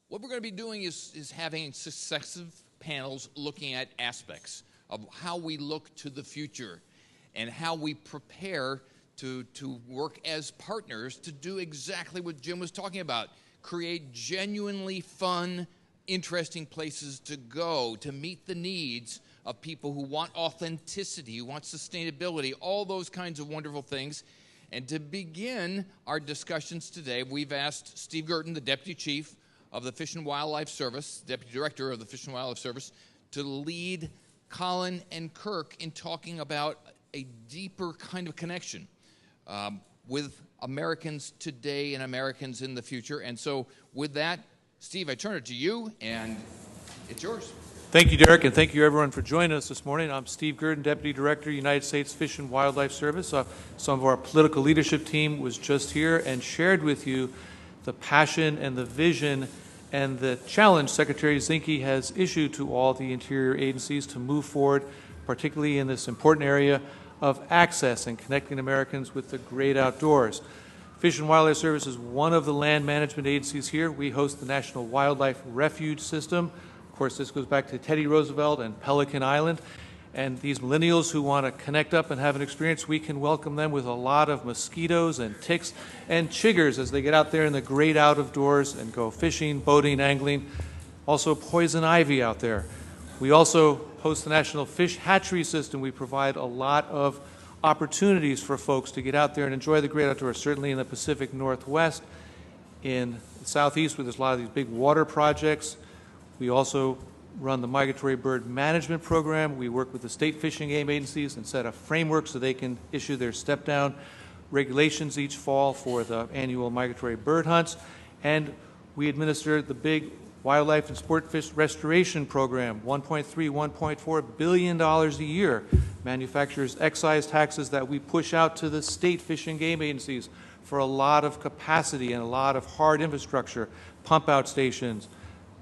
What we're going to be doing is having successive panels looking at aspects of how we look to the future and how we prepare to work as partners to do exactly what Jim was talking about, create genuinely fun, interesting places to go to meet the needs of people who want authenticity, who want sustainability, all those kinds of wonderful things. And to begin our discussions today, we've asked Steve Guertin, the Deputy Chief of the Fish and Wildlife Service, Deputy Director of the Fish and Wildlife Service, to lead Collin and Kirk in talking about a deeper kind of connection with Americans today and Americans in the future. And so with that, Steve, I turn it to you, and it's yours. Thank you, Derek, and thank you, everyone, for joining us this morning. I'm Steve Guertin, Deputy Director, United States Fish and Wildlife Service. Some of our political leadership team was just here and shared with you the passion and the vision and the challenge Secretary Zinke has issued to all the interior agencies to move forward, particularly in this important area of access and connecting Americans with the great outdoors. Fish and Wildlife Service is one of the land management agencies here. We host the National Wildlife Refuge System. Of course, this goes back to Teddy Roosevelt and Pelican Island. And these millennials who want to connect up and have an experience, we can welcome them with a lot of mosquitoes and ticks and chiggers as they get out there in the great outdoors and go fishing, boating, angling. Also poison ivy out there. We also host the National Fish Hatchery System. We provide a lot of opportunities for folks to get out there and enjoy the great outdoors, certainly in the Pacific Northwest, in the Southeast where there's a lot of these big water projects. We also run the Migratory Bird Management Program. We work with the state fish and game agencies and set a framework so they can issue their step-down regulations each fall for the annual migratory bird hunts. And we administer the big wildlife and sport fish restoration program, $1.3, $1.4 billion a year. Manufacturers excise taxes that we push out to the state fish and game agencies for a lot of capacity and a lot of hard infrastructure, pump-out stations,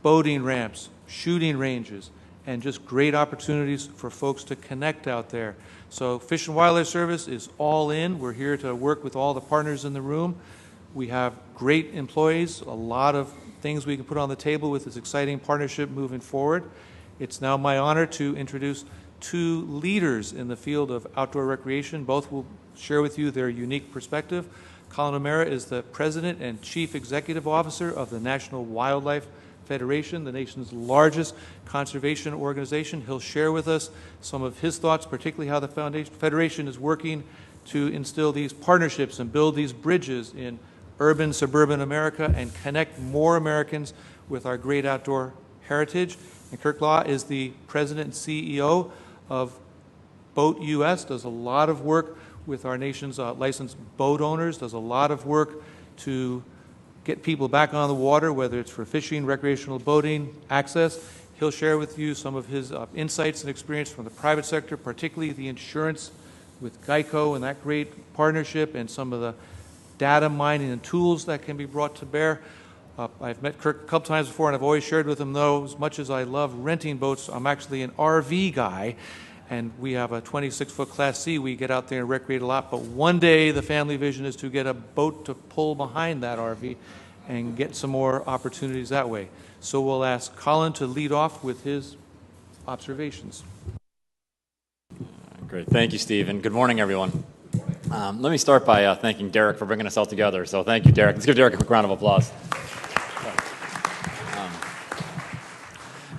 boating ramps, shooting ranges, and just great opportunities for folks to connect out there. So Fish and Wildlife Service is all in. We're here to work with all the partners in the room. We have great employees, a lot of things we can put on the table with this exciting partnership moving forward. It's now my honor to introduce two leaders in the field of outdoor recreation. Both will share with you their unique perspective. Collin O'Mara is the President and Chief Executive Officer of the National Wildlife Federation, the nation's largest conservation organization. He'll share with us some of his thoughts, particularly how the Federation is working to instill these partnerships and build these bridges in urban, suburban America and connect more Americans with our great outdoor heritage. And Kirk Law is the President and CEO of BoatU.S, does a lot of work with our nation's licensed boat owners, does a lot of work to get people back on the water, whether it's for fishing, recreational boating, access. He'll share with you some of his insights and experience from the private sector, particularly the insurance with Geico and that great partnership and some of the data mining and tools that can be brought to bear. I've met Kirk a couple times before, and I've always shared with him, though, as much as I love renting boats, I'm actually an RV guy, and we have a 26-foot Class C. We get out there and recreate a lot, but one day the family vision is to get a boat to pull behind that RV and get some more opportunities that way. So we'll ask Collin to lead off with his observations. Great. Thank you, Steve, and good morning, everyone. Let me start by thanking Derek for bringing us all together. So thank you, Derek. Let's give Derek a quick round of applause.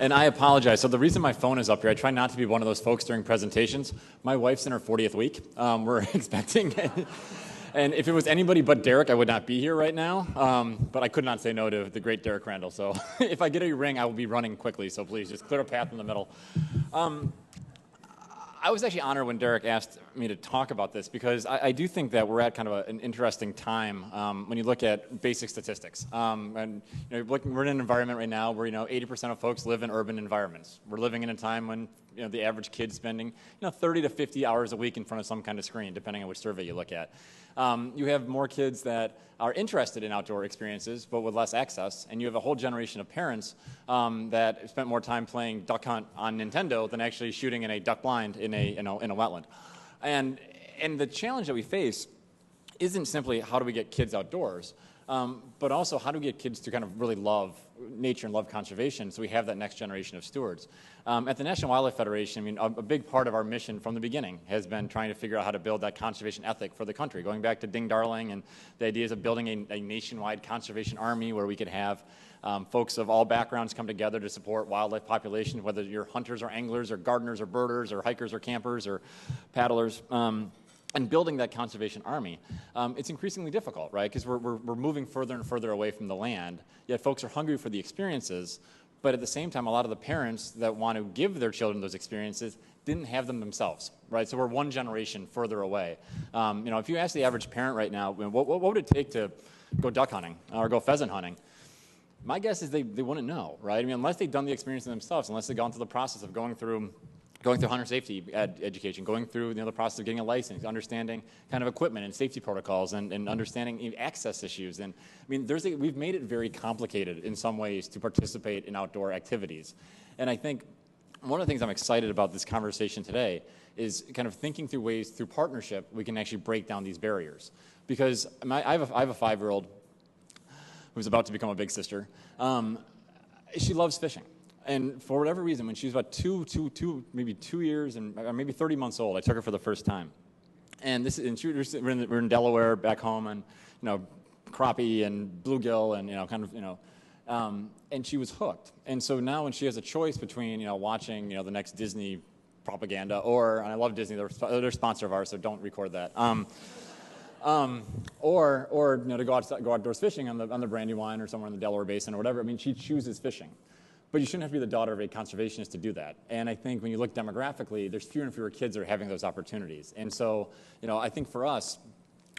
And I apologize. So the reason my phone is up here, I try not to be one of those folks during presentations. My wife's in her 40th week. We're expecting, and if it was anybody but Derek, I would not be here right now. But I could not say no to the great Derek Randall. So if I get a ring, I will be running quickly. So please just clear a path in the middle. I was actually honored when Derek asked me to talk about this because I do think that we're at kind of an interesting time when you look at basic statistics. And we're in an environment right now where 80% of folks live in urban environments. We're living in a time when the average kid's spending 30 to 50 hours a week in front of some kind of screen, depending on which survey you look at. You have more kids that are interested in outdoor experiences, but with less access, and you have a whole generation of parents that spent more time playing duck hunt on Nintendo than actually shooting in a duck blind in a wetland. And the challenge that we face isn't simply how do we get kids outdoors. But also, how do we get kids to kind of really love nature and love conservation so we have that next generation of stewards? At the National Wildlife Federation, I mean, a big part of our mission from the beginning has been trying to figure out how to build that conservation ethic for the country, going back to Ding Darling and the ideas of building a nationwide conservation army where we could have folks of all backgrounds come together to support wildlife population, whether you're hunters or anglers or gardeners or birders or hikers or campers or paddlers. And building that conservation army, it's increasingly difficult, right? Because we're moving further and further away from the land, yet folks are hungry for the experiences, but at the same time, a lot of the parents that want to give their children those experiences didn't have them themselves, right? So we're one generation further away. If you ask the average parent right now, what would it take to go duck hunting or go pheasant hunting? My guess is they wouldn't know, right? I mean, unless they've done the experience themselves, unless they've gone through the process of going through hunter safety education, going through the process of getting a license, understanding kind of equipment and safety protocols, and understanding access issues. And I mean, we've made it very complicated in some ways to participate in outdoor activities. And I think one of the things I'm excited about this conversation today is kind of thinking through ways, through partnership, we can actually break down these barriers. Because I have a 5-year-old who's about to become a big sister. She loves fishing. And for whatever reason, when she was about maybe 2 years or maybe 30 months old, I took her for the first time. And we're in Delaware back home, and crappie and bluegill and and she was hooked. And so now when she has a choice between watching the next Disney propaganda and I love Disney, they're a sponsor of ours, so don't record that. Or to go outdoors fishing on the Brandywine or somewhere in the Delaware Basin or whatever. I mean, she chooses fishing. But you shouldn't have to be the daughter of a conservationist to do that. And I think when you look demographically, there's fewer and fewer kids that are having those opportunities. And so, I think for us,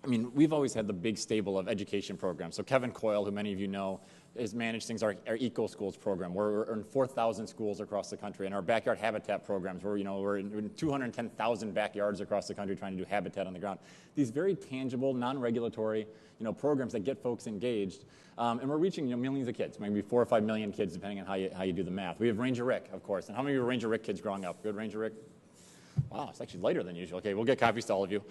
I mean, we've always had the big stable of education programs. So Kevin Coyle, who many of you know, has managed things, our Eco Schools program, where we're in 4,000 schools across the country, and our backyard habitat programs, where we're in 210,000 backyards across the country trying to do habitat on the ground. These very tangible, non-regulatory, programs that get folks engaged, and we're reaching millions of kids, maybe 4 or 5 million kids, depending on how you do the math. We have Ranger Rick, of course, and how many of you were Ranger Rick kids growing up? Good Ranger Rick? Wow, it's actually lighter than usual. Okay, we'll get copies to all of you.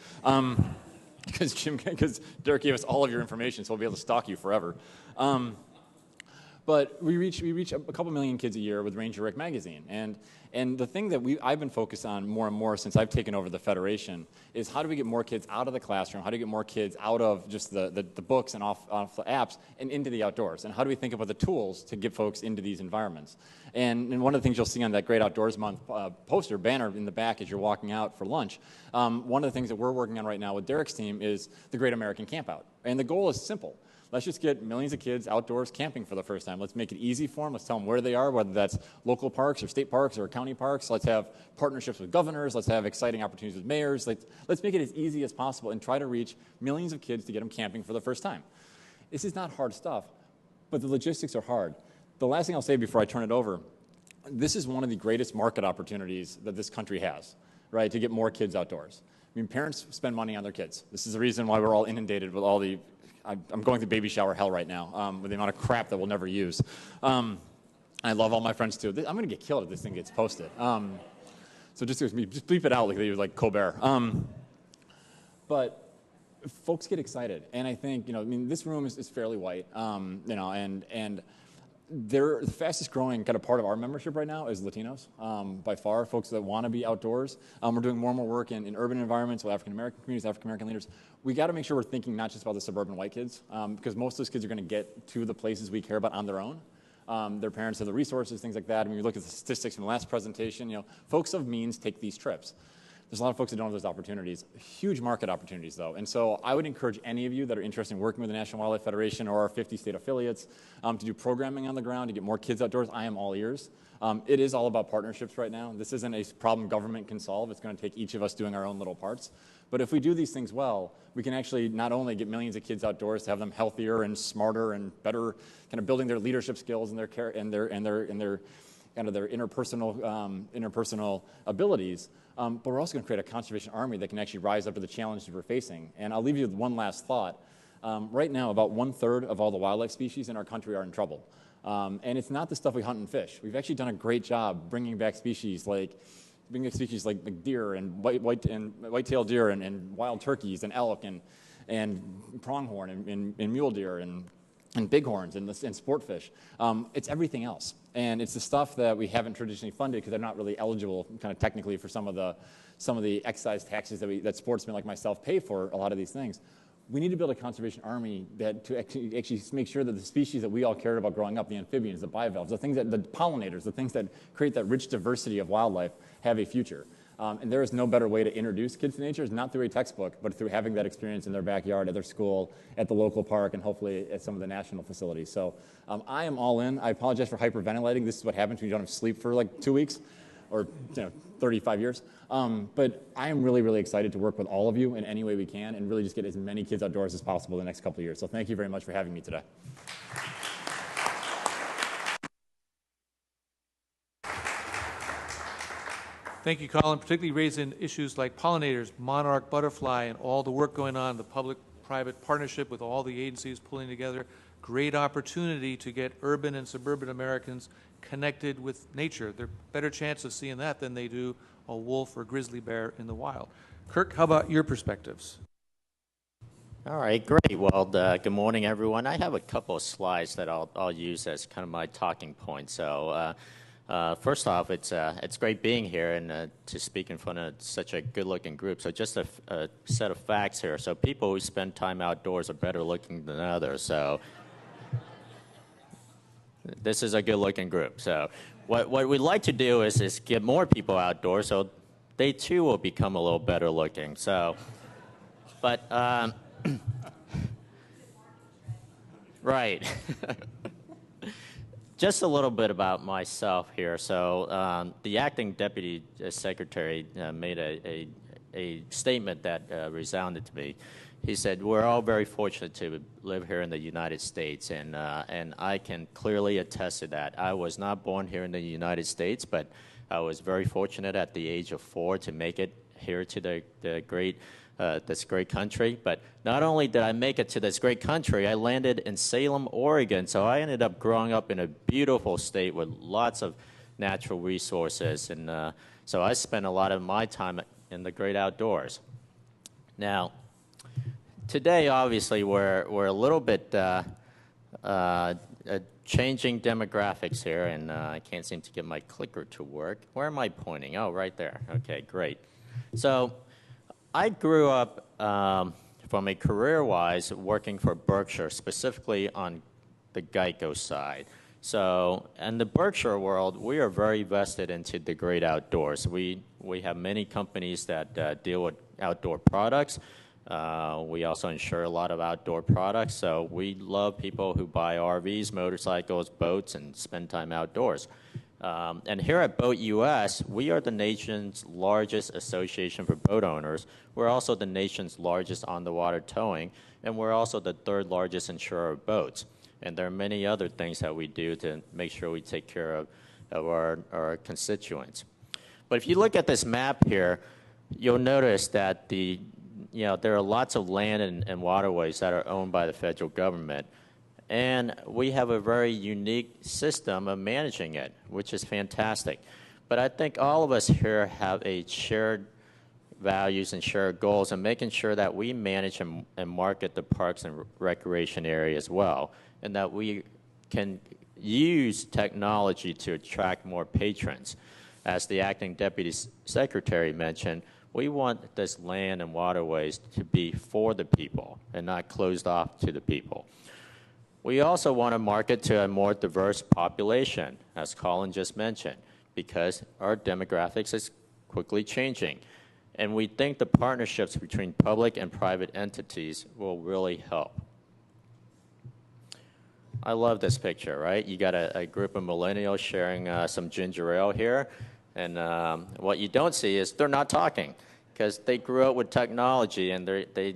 Because Derek gave us all of your information, so we'll be able to stalk you forever. But we reach a couple million kids a year with Ranger Rick magazine, and the thing that I've been focused on more and more since I've taken over the Federation is how do we get more kids out of the classroom, how do we get more kids out of just the books and off the apps and into the outdoors, and how do we think about the tools to get folks into these environments. And one of the things you'll see on that Great Outdoors Month poster banner in the back as you're walking out for lunch, one of the things that we're working on right now with Derek's team is the Great American Campout. And the goal is simple. Let's just get millions of kids outdoors camping for the first time. Let's make it easy for them. Let's tell them where they are, whether that's local parks or state parks or county parks. Let's have partnerships with governors. Let's have exciting opportunities with mayors. Let's make it as easy as possible and try to reach millions of kids to get them camping for the first time. This is not hard stuff, but the logistics are hard. The last thing I'll say before I turn it over, this is one of the greatest market opportunities that this country has, right, to get more kids outdoors. I mean, parents spend money on their kids. This is the reason why we're all inundated with all the I'm going through baby shower hell right now with the amount of crap that we'll never use. I love all my friends too. I'm going to get killed if this thing gets posted. So just bleep it out like Colbert. But folks get excited, and I think this room is fairly white, and they're the fastest growing kind of part of our membership right now is Latinos, by far, folks that want to be outdoors. We're doing more and more work in urban environments with African-American communities, African-American leaders. We got to make sure we're thinking not just about the suburban white kids, because most of those kids are going to get to the places we care about on their own. Their parents have the resources, things like that. I mean, you look at the statistics from the last presentation, folks of means take these trips. There's a lot of folks that don't have those opportunities. Huge market opportunities, though. And so I would encourage any of you that are interested in working with the National Wildlife Federation or our 50 state affiliates to do programming on the ground, to get more kids outdoors. I am all ears. It is all about partnerships right now. This isn't a problem government can solve. It's going to take each of us doing our own little parts. But if we do these things well, we can actually not only get millions of kids outdoors to have them healthier and smarter and better, kind of building their leadership skills and their care and their kind of their interpersonal abilities. But we're also going to create a conservation army that can actually rise up to the challenges we're facing. And I'll leave you with one last thought. Right now, about 1/3 of all the wildlife species in our country are in trouble. And it's not the stuff we hunt and fish. We've actually done a great job bringing back species like deer and white-tailed deer and wild turkeys and elk and and pronghorn and mule deer and bighorns and sportfish. It's everything else. And it's the stuff that we haven't traditionally funded because they're not really eligible kind of technically for some of the excise taxes that sportsmen like myself pay for a lot of these things. We need to build a conservation army to actually make sure that the species that we all cared about growing up, the amphibians, the bivalves, the pollinators, the things that create that rich diversity of wildlife have a future. And there is no better way to introduce kids to nature is not through a textbook, but through having that experience in their backyard, at their school, at the local park, and hopefully at some of the national facilities. So I am all in. I apologize for hyperventilating. This is what happens when you don't have sleep for like 2 weeks or 35 years. But I am really, really excited to work with all of you in any way we can and really just get as many kids outdoors as possible the next couple of years. So thank you very much for having me today. Thank you, Collin, particularly raising issues like pollinators, monarch butterfly, and all the work going on, the public-private partnership with all the agencies pulling together. Great opportunity to get urban and suburban Americans connected with nature. They're better chance of seeing that than they do a wolf or grizzly bear in the wild. Kirk, how about your perspectives? All right, great. Well, good morning, everyone. I have a couple of slides that I'll use as kind of my talking point. So. First off, it's great being here and to speak in front of such a good-looking group. So just a set of facts here. So people who spend time outdoors are better looking than others. So this is a good-looking group. So what we'd like to do is get more people outdoors so they too will become a little better looking. So, but right. Just a little bit about myself here. So the acting deputy secretary made a statement that resounded to me. He said, we're all very fortunate to live here in the United States, and I can clearly attest to that. I was not born here in the United States, but I was very fortunate at the age of 4 to make it here to this great country. But not only did I make it to this great country, I landed in Salem, Oregon. So I ended up growing up in a beautiful state with lots of natural resources. And so I spent a lot of my time in the great outdoors. Now, today, obviously, we're a little bit changing demographics here. And I can't seem to get my clicker to work. Where am I pointing? Oh, right there. Okay, great. So I grew up from a career-wise working for Berkshire, specifically on the Geico side. So in the Berkshire world, we are very vested into the great outdoors. We have many companies that deal with outdoor products. We also insure a lot of outdoor products. So we love people who buy RVs, motorcycles, boats, and spend time outdoors. And here at BoatU.S, we are the nation's largest association for boat owners. We're also the nation's largest on-the-water towing, and we're also the 3rd largest insurer of boats. And there are many other things that we do to make sure we take care of our constituents. But if you look at this map here, you'll notice that there are lots of land and waterways that are owned by the federal government. And we have a very unique system of managing it, which is fantastic. But I think all of us here have a shared values and shared goals and making sure that we manage and market the parks and recreation area as well, and that we can use technology to attract more patrons. As the acting deputy secretary mentioned, we want this land and waterways to be for the people and not closed off to the people. We also want to market to a more diverse population, as Collin just mentioned, because our demographics is quickly changing. And we think the partnerships between public and private entities will really help. I love this picture, right? You got a group of millennials sharing some ginger ale here. And what you don't see is they're not talking because they grew up with technology, and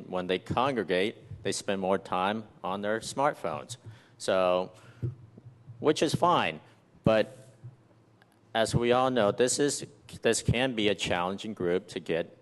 when they congregate, they spend more time on their smartphones. So, which is fine, but as we all know, this can be a challenging group to get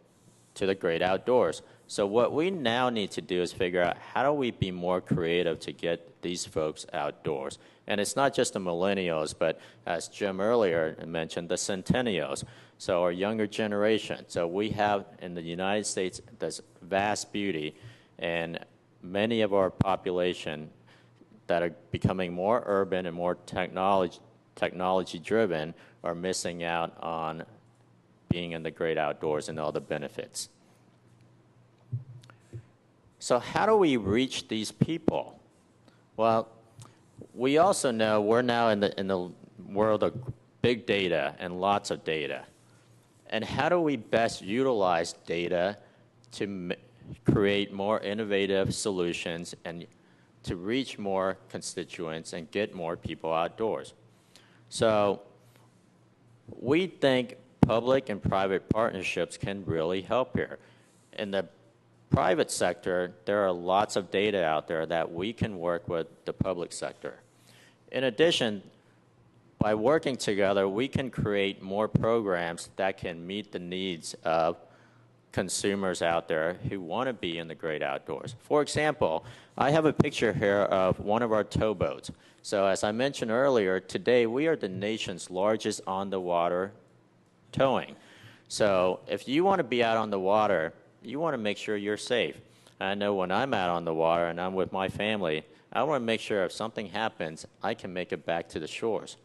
to the great outdoors. So what we now need to do is figure out how do we be more creative to get these folks outdoors. And it's not just the millennials, but as Jim earlier mentioned, the centennials, so our younger generation. So we have in the United States this vast beauty, and many of our population that are becoming more urban and more technology driven are missing out on being in the great outdoors and all the benefits. So how do we reach these people? Well, we also know we're now in the world of big data and lots of data. And how do we best utilize data to create more innovative solutions and to reach more constituents and get more people outdoors? So we think public and private partnerships can really help here. In the private sector, there are lots of data out there that we can work with the public sector. In addition, by working together, we can create more programs that can meet the needs of consumers out there who want to be in the great outdoors. For example, I have a picture here of one of our towboats. So as I mentioned earlier, today we are the nation's largest on-the-water towing. So if you want to be out on the water, you want to make sure you're safe. I know when I'm out on the water and I'm with my family, I want to make sure if something happens, I can make it back to the shores.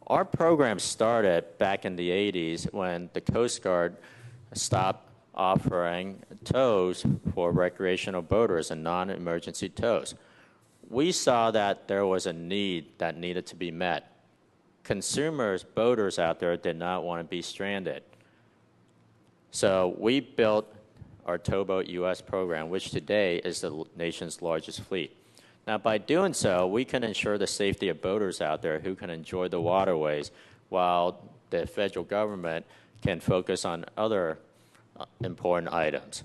Our program started back in the 80s when the Coast Guard stopped offering tows for recreational boaters and non-emergency tows. We saw that there was a need that needed to be met. Consumers, boaters out there did not want to be stranded. So we built our BoatU.S program, which today is the nation's largest fleet. Now, by doing so, we can ensure the safety of boaters out there who can enjoy the waterways while the federal government can focus on other important items.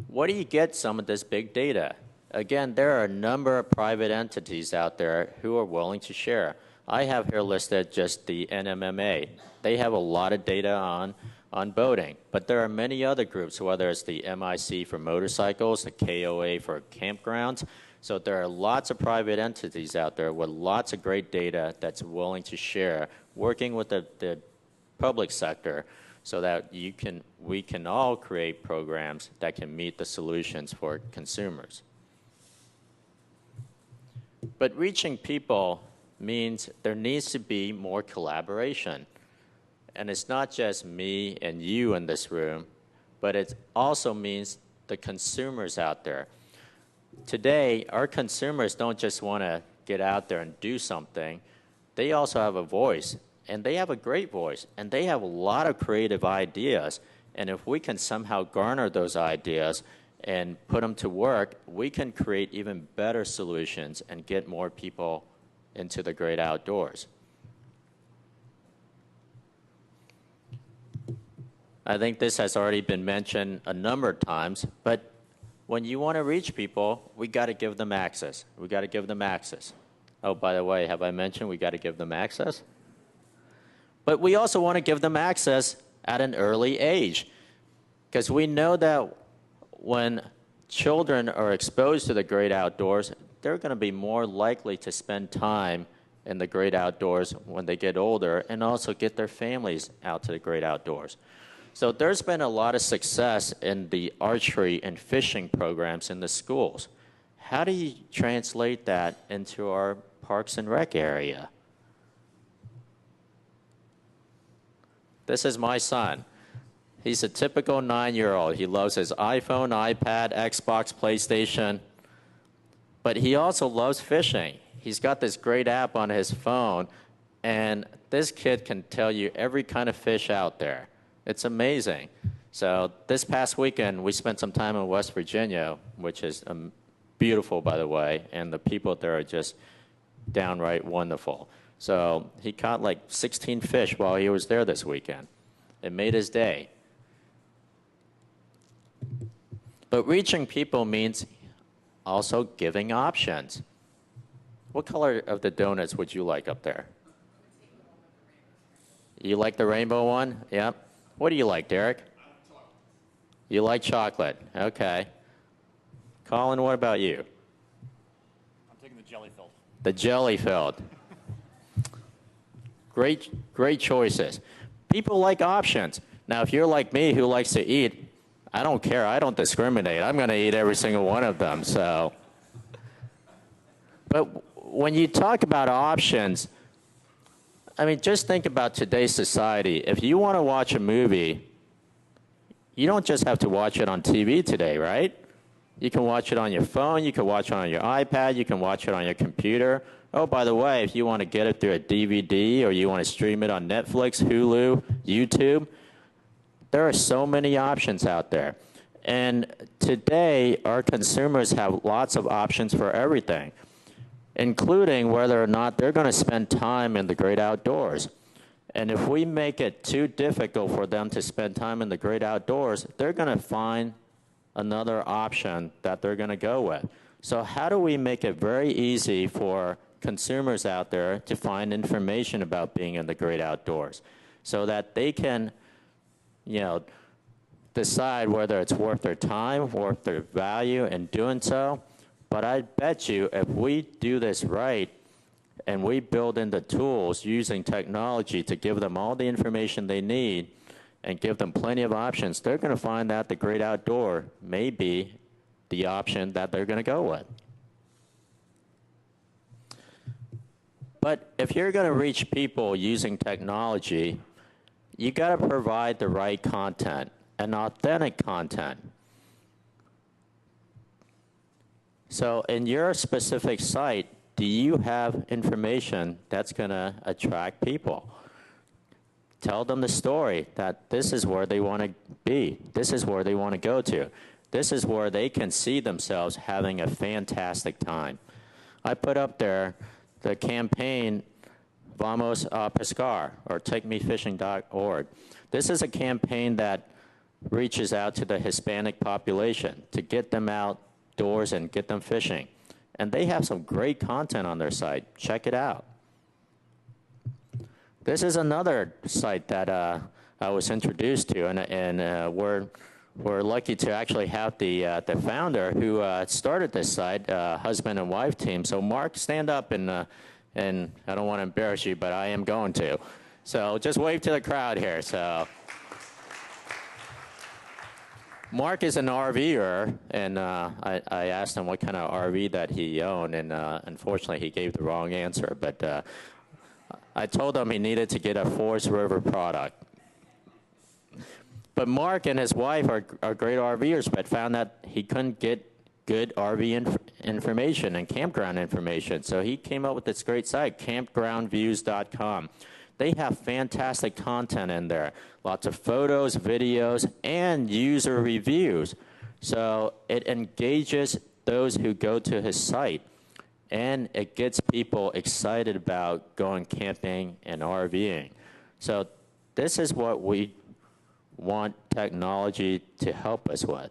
What do you get some of this big data? Again, there are a number of private entities out there who are willing to share. I have here listed just the NMMA. They have a lot of data on boating, but there are many other groups, whether it's the MIC for motorcycles, the KOA for campgrounds. So there are lots of private entities out there with lots of great data that's willing to share, working with the public sector so that we can all create programs that can meet the solutions for consumers. But reaching people means there needs to be more collaboration. And it's not just me and you in this room, but it also means the consumers out there. Today, our consumers don't just want to get out there and do something. They also have a voice, and they have a great voice, and they have a lot of creative ideas. And if we can somehow garner those ideas and put them to work, we can create even better solutions and get more people into the great outdoors. I think this has already been mentioned a number of times, but when you want to reach people, we got to give them access. We got to give them access. Oh, by the way, have I mentioned we got to give them access? But we also want to give them access at an early age, because we know that when children are exposed to the great outdoors, they're going to be more likely to spend time in the great outdoors when they get older and also get their families out to the great outdoors. So there's been a lot of success in the archery and fishing programs in the schools. How do you translate that into our Parks and Rec area? This is my son. He's a typical 9-year-old. He loves his iPhone, iPad, Xbox, PlayStation, but he also loves fishing. He's got this great app on his phone, and this kid can tell you every kind of fish out there. It's amazing. So this past weekend, we spent some time in West Virginia, which is beautiful, by the way, and the people there are just downright wonderful. So he caught like 16 fish while he was there this weekend. It made his day. But reaching people means also giving options. What color of the donuts would you like up there? You like the rainbow one? Yep. What do you like, Derek? You like chocolate. Okay. Collin, what about you? I'm taking the jelly-filled. The jelly-filled. Great choices. People like options. Now, if you're like me who likes to eat, I don't care. I don't discriminate. I'm going to eat every single one of them. So, but when you talk about options, I mean, just think about today's society. If you want to watch a movie, you don't just have to watch it on TV today, right? You can watch it on your phone. You can watch it on your iPad. You can watch it on your computer. Oh, by the way, if you want to get it through a DVD or you want to stream it on Netflix, Hulu, YouTube, there are so many options out there. And today, our consumers have lots of options for everything, including whether or not they're going to spend time in the great outdoors. And if we make it too difficult for them to spend time in the great outdoors, they're going to find another option that they're going to go with. So how do we make it very easy for consumers out there to find information about being in the great outdoors so that they can, you know, decide whether it's worth their time, worth their value in doing so? But I bet you if we do this right and we build in the tools using technology to give them all the information they need and give them plenty of options, they're going to find that the great outdoor may be the option that they're going to go with. But if you're going to reach people using technology, you got to provide the right content and authentic content. So in your specific site, do you have information that's going to attract people? Tell them the story that this is where they want to be. This is where they want to go to. This is where they can see themselves having a fantastic time. I put up there the campaign Vamos a Pescar, or TakeMeFishing.org. This is a campaign that reaches out to the Hispanic population to get them outdoors and get them fishing. And they have some great content on their site. Check it out. This is another site that I was introduced to, and we're lucky to actually have the founder who started this site, husband and wife team. So Mark, stand up, and I don't want to embarrass you, but I am going to. So just wave to the crowd here. So Mark is an RVer, and I asked him what kind of RV that he owned, and unfortunately he gave the wrong answer. But I told him he needed to get a Forest River product. But Mark and his wife are great RVers, but found that he couldn't get good RV information and campground information. So he came up with this great site, campgroundviews.com. They have fantastic content in there, lots of photos, videos, and user reviews. So it engages those who go to his site, and it gets people excited about going camping and RVing. So this is what we want technology to help us with.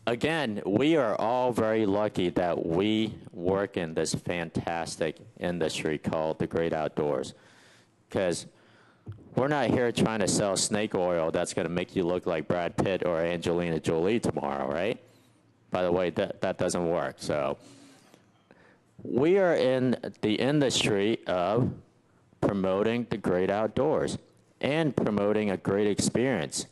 Again, we are all very lucky that we work in this fantastic industry called the great outdoors, because we're not here trying to sell snake oil that's going to make you look like Brad Pitt or Angelina Jolie tomorrow, right? By the way, that doesn't work. So we are in the industry of promoting the great outdoors and promoting a great experience.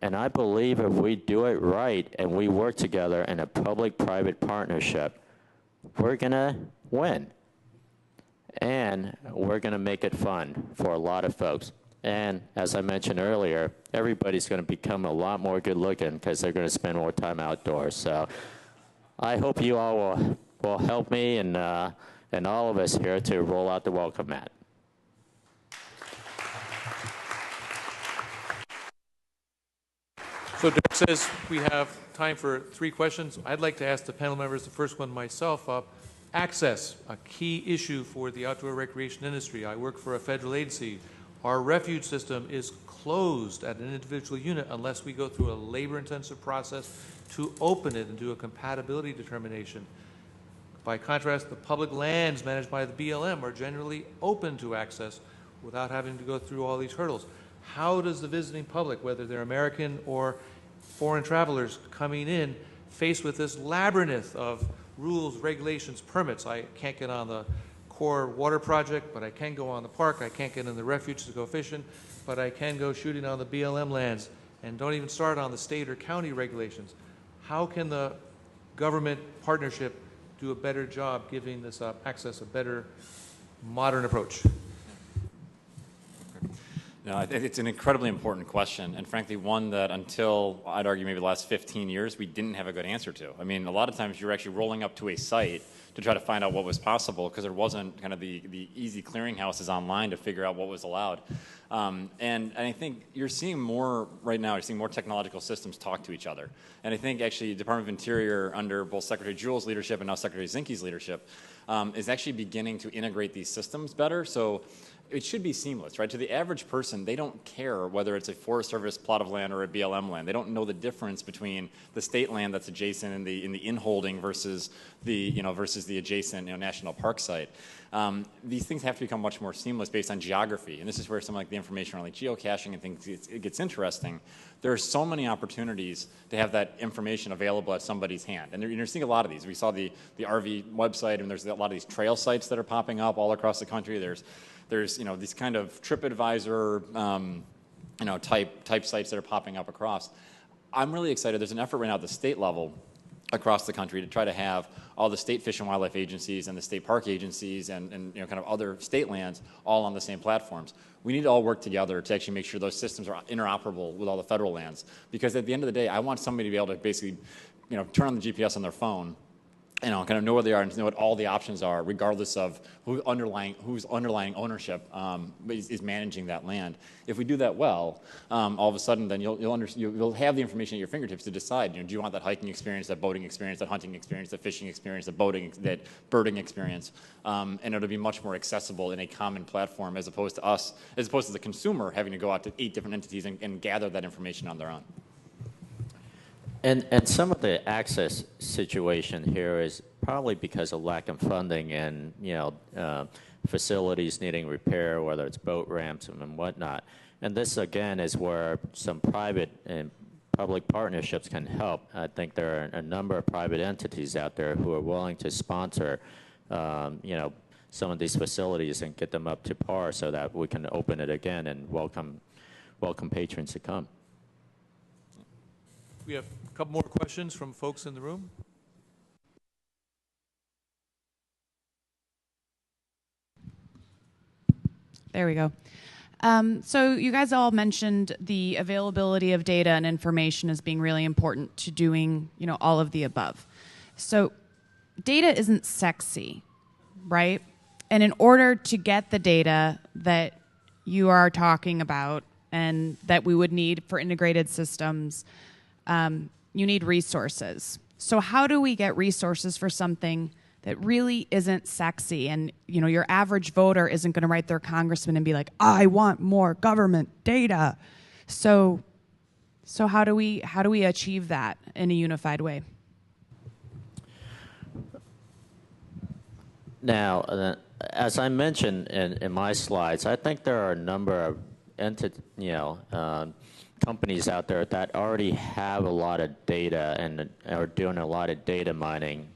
And I believe if we do it right and we work together in a public-private partnership, we're going to win. And we're going to make it fun for a lot of folks. And as I mentioned earlier, everybody's going to become a lot more good-looking because they're going to spend more time outdoors. So I hope you all will help me and all of us here to roll out the welcome mat. So Dirk says we have time for 3 questions. I'd like to ask the panel members, the first one myself, access, a key issue for the outdoor recreation industry. I work for a federal agency. Our refuge system is closed at an individual unit unless we go through a labor-intensive process to open it and do a compatibility determination. By contrast, the public lands managed by the BLM are generally open to access without having to go through all these hurdles. How does the visiting public, whether they're American or foreign travelers coming in, faced with this labyrinth of rules, regulations, permits? I can't get on the core water project, but I can go on the park, I can't get in the refuge to go fishing, but I can go shooting on the BLM lands, and don't even start on the state or county regulations. How can the government partnership do a better job giving this access, a better modern approach? No, it's an incredibly important question, and frankly, one that until, I'd argue, maybe the last 15 years, we didn't have a good answer to. I mean, a lot of times you're actually rolling up to a site to try to find out what was possible because there wasn't kind of the easy clearinghouses online to figure out what was allowed. And I think you're seeing more right now, you're seeing more technological systems talk to each other. And I think actually the Department of Interior under both Secretary Jewell's leadership and now Secretary Zinke's leadership is actually beginning to integrate these systems better. So it should be seamless, right? To the average person, they don't care whether it's a Forest Service plot of land or a BLM land. They don't know the difference between the state land that's adjacent in the in-holding versus the adjacent national park site. These things have to become much more seamless based on geography, and this is where some like the information around like geocaching and things it gets interesting. There are so many opportunities to have that information available at somebody's hand, and you're seeing a lot of these. We saw the RV website, and there's a lot of these trail sites that are popping up all across the country. There's these kind of TripAdvisor type sites that are popping up across. I'm really excited. There's an effort right now at the state level across the country to try to have all the state fish and wildlife agencies and the state park agencies and kind of other state lands all on the same platforms. We need to all work together to actually make sure those systems are interoperable with all the federal lands, because at the end of the day, I want somebody to be able to basically turn on the GPS on their phone, kind of know where they are and know what all the options are, regardless of whose underlying ownership is managing that land. If we do that well, all of a sudden, then you'll have the information at your fingertips to decide. Do you want that hiking experience, that boating experience, that hunting experience, that fishing experience, that birding experience, and it'll be much more accessible in a common platform as opposed to the consumer having to go out to 8 different entities and gather that information on their own. And some of the access situation here is probably because of lack of funding and facilities needing repair, whether it's boat ramps and whatnot. And this again is where some private and public partnerships can help. I think there are a number of private entities out there who are willing to sponsor, some of these facilities and get them up to par so that we can open it again and welcome patrons to come. We have a couple more questions from folks in the room. There we go. So you guys all mentioned the availability of data and information as being really important to doing, all of the above. So data isn't sexy, right? And in order to get the data that you are talking about and that we would need for integrated systems, you need resources. So how do we get resources for something that really isn't sexy? And your average voter isn't going to write their congressman and be like, I want more government data. So how do we achieve that in a unified way? Now, as I mentioned in my slides, I think there are a number of companies out there that already have a lot of data and are doing a lot of data mining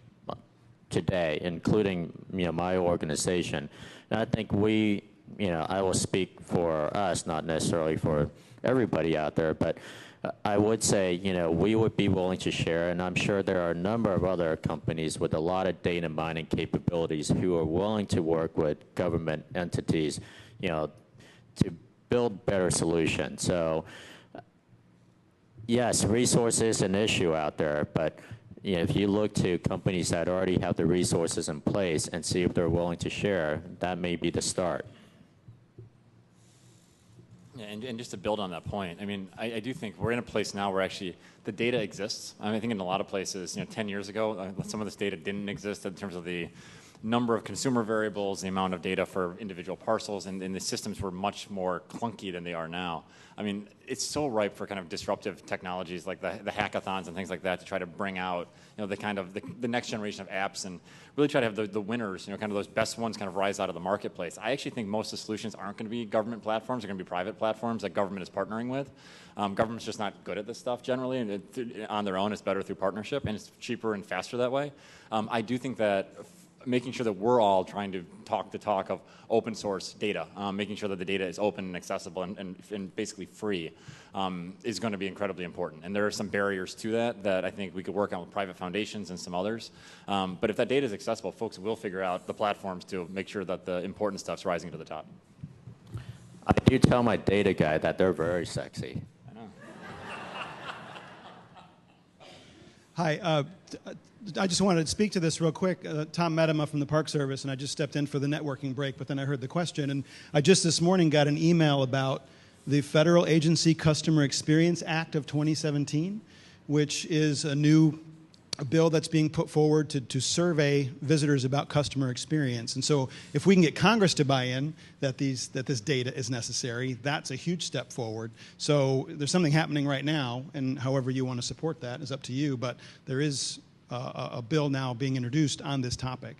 today, including my organization. And I think I will speak for us, not necessarily for everybody out there, but I would say we would be willing to share, and I'm sure there are a number of other companies with a lot of data mining capabilities who are willing to work with government entities, to build better solutions. So yes, resource is an issue out there, but if you look to companies that already have the resources in place and see if they're willing to share, that may be the start. Yeah, and just to build on that point, I mean, I do think we're in a place now where actually the data exists. I think in a lot of places, 10 years ago, some of this data didn't exist in terms of the number of consumer variables, the amount of data for individual parcels, and the systems were much more clunky than they are now. I mean, it's so ripe for kind of disruptive technologies like the hackathons and things like that to try to bring out, the next generation of apps and really try to have the winners, kind of those best ones kind of rise out of the marketplace. I actually think most of the solutions aren't going to be government platforms. They're going to be private platforms that government is partnering with. Government's just not good at this stuff generally, and on their own it's better through partnership, and it's cheaper and faster that way. I do think that making sure that we're all trying to talk the talk of open source data, making sure that the data is open and accessible and basically free is going to be incredibly important. And there are some barriers to that I think we could work on with private foundations and some others. But if that data is accessible, folks will figure out the platforms to make sure that the important stuff's rising to the top. I do tell my data guy that they're very sexy. I know. Hi. I just wanted to speak to this real quick. Tom Medema from the Park Service, and I just stepped in for the networking break, but then I heard the question. And I just this morning got an email about the Federal Agency Customer Experience Act of 2017, which is a bill that's being put forward to survey visitors about customer experience. And so if we can get Congress to buy in that this data is necessary, that's a huge step forward. So there's something happening right now, and however you want to support that is up to you, but there is a bill now being introduced on this topic.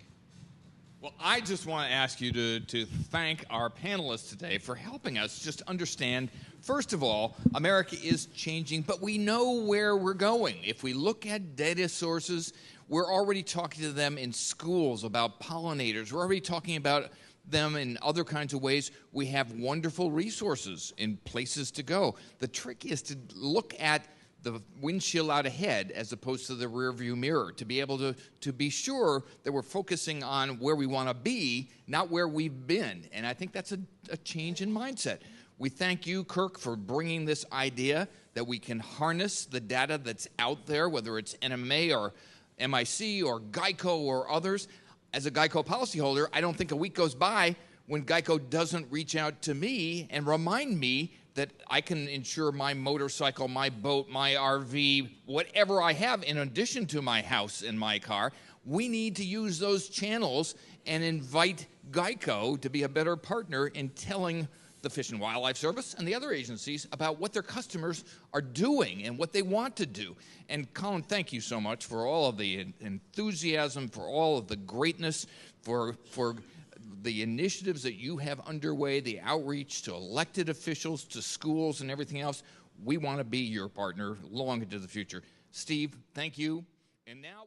Well, I just want to ask you to thank our panelists today for helping us just understand, first of all, America is changing, but we know where we're going. If we look at data sources, we're already talking to them in schools about pollinators. We're already talking about them in other kinds of ways. We have wonderful resources in places to go. The trick is to look at the windshield out ahead as opposed to the rearview mirror, to be able to be sure that we're focusing on where we want to be, not where we've been. And I think that's a change in mindset. We thank you, Kirk, for bringing this idea that we can harness the data that's out there, whether it's NMA or MIC or GEICO or others. As a GEICO policyholder, I don't think a week goes by when GEICO doesn't reach out to me and remind me that I can insure my motorcycle, my boat, my RV, whatever I have in addition to my house and my car. We need to use those channels and invite GEICO to be a better partner in telling the Fish and Wildlife Service and the other agencies about what their customers are doing and what they want to do. And Collin, thank you so much for all of the enthusiasm, for all of the greatness, for the initiatives that you have underway, the outreach to elected officials, to schools, and everything else. We want to be your partner long into the future. Steve, thank you. And now